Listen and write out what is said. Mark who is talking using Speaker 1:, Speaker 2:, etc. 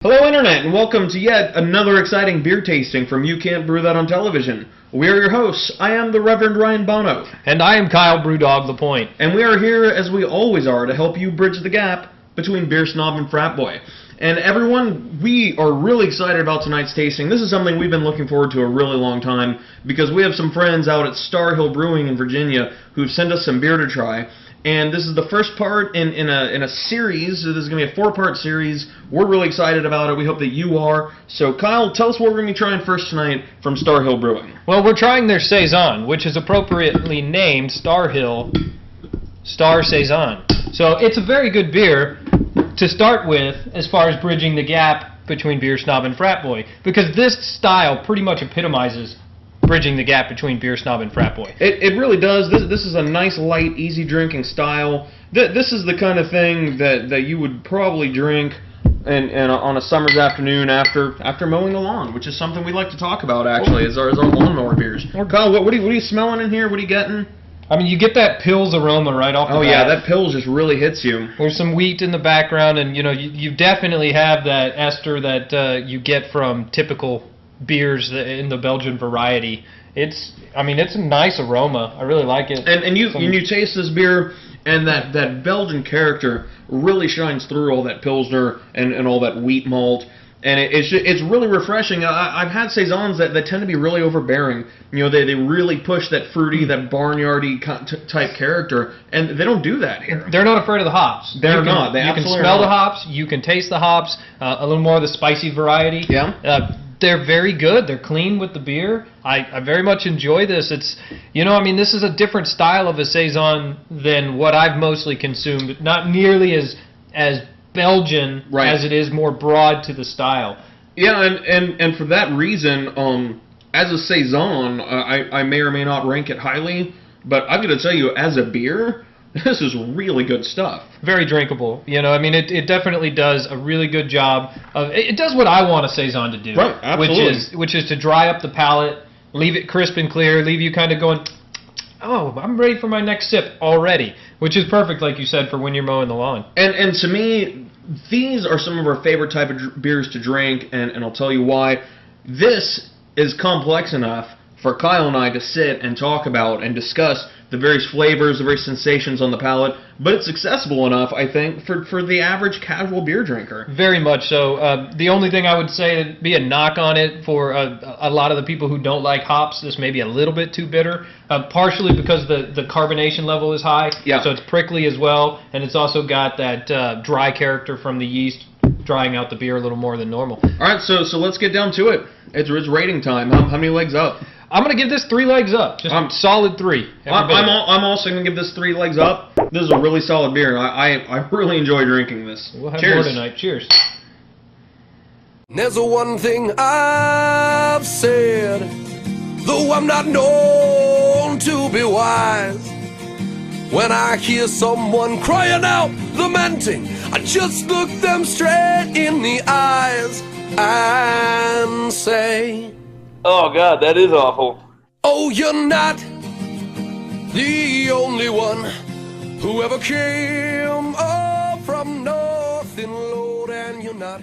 Speaker 1: Hello Internet, and welcome to yet another exciting beer tasting from You Can't Brew That on Television. We are your hosts. I am the Reverend Ryan Bano.
Speaker 2: And I am Kyle Brewdog The Point.
Speaker 1: And we are here, as we always are, to help you bridge the gap between beer snob and frat boy. And everyone, we are really excited about tonight's tasting. This is something we've been looking forward to a really long time because we have some friends out at Starr Brewing in Virginia who've sent us some beer to try. And this is the first part in a series. So this is going to be a 4-part series. We're really excited about it. We hope that you are. So, Kyle, tell us what we're going to be trying first tonight from Starr Brewing.
Speaker 2: Well, we're trying their Saison, which is appropriately named Starr Saison. So it's a very good beer to start with as far as bridging the gap between beer snob and frat boy, because this style pretty much epitomizes bridging the gap between beer snob and frat boy.
Speaker 1: It really does. This is a nice, light, easy drinking style. This is the kind of thing that you would probably drink on a summer's afternoon after mowing the lawn, which is something we like to talk about, actually, as our lawnmower beers. Kyle, what are you smelling in here? What are you getting?
Speaker 2: I mean, you get that Pils aroma right off the bat.
Speaker 1: Oh yeah, that Pils just really hits you.
Speaker 2: There's some wheat in the background, and you definitely have that ester that you get from typical beers in the Belgian variety. It's a nice aroma. I really like it.
Speaker 1: And you taste this beer, and that Belgian character really shines through all that Pilsner and all that wheat malt. And it's really refreshing. I've had Saisons that tend to be really overbearing. They really push that fruity, that barnyardy type character, and they don't do that here.
Speaker 2: They're not afraid of the hops.
Speaker 1: They're not.
Speaker 2: You can smell the hops. You can taste the hops. A little more of the spicy variety.
Speaker 1: Yeah.
Speaker 2: They're very good. They're clean with the beer. I very much enjoy this. It's, this is a different style of a Saison than what I've mostly consumed. Not nearly as Belgian as it is more broad to the style.
Speaker 1: Yeah, and for that reason, as a Saison, I may or may not rank it highly, but I'm going to tell you, as a beer, this is really good stuff.
Speaker 2: Very drinkable. It definitely does a really good job of. It does what I want a Saison to do.
Speaker 1: Right, absolutely.
Speaker 2: Which is to dry up the palate, leave it crisp and clear, leave you kind of going, oh, I'm ready for my next sip already, which is perfect, like you said, for when you're mowing the lawn.
Speaker 1: And to me, these are some of our favorite type of beers to drink, and I'll tell you why. This is complex enough for Kyle and I to sit and talk about and discuss the various flavors, the various sensations on the palate, but it's accessible enough, I think, for the average casual beer drinker.
Speaker 2: Very much so. The only thing I would say would be a knock on it for a lot of the people who don't like hops. This may be a little bit too bitter, partially because the carbonation level is high, so it's prickly as well, and it's also got that dry character from the yeast drying out the beer a little more than normal.
Speaker 1: All right, so let's get down to it. It's rating time. How many legs up?
Speaker 2: I'm going to give this 3 legs up. Just solid 3.
Speaker 1: I'm also going to give this 3 legs up. This is a really solid beer. I really enjoy drinking this.
Speaker 2: We'll have more tonight. Cheers.
Speaker 3: There's one thing I've said, though I'm not known to be wise. When I hear someone crying out, lamenting, I just look them straight in the eyes and say,
Speaker 4: oh God, that is awful.
Speaker 3: oh, you're not the only one who ever came up from nothing, Lord, and you're not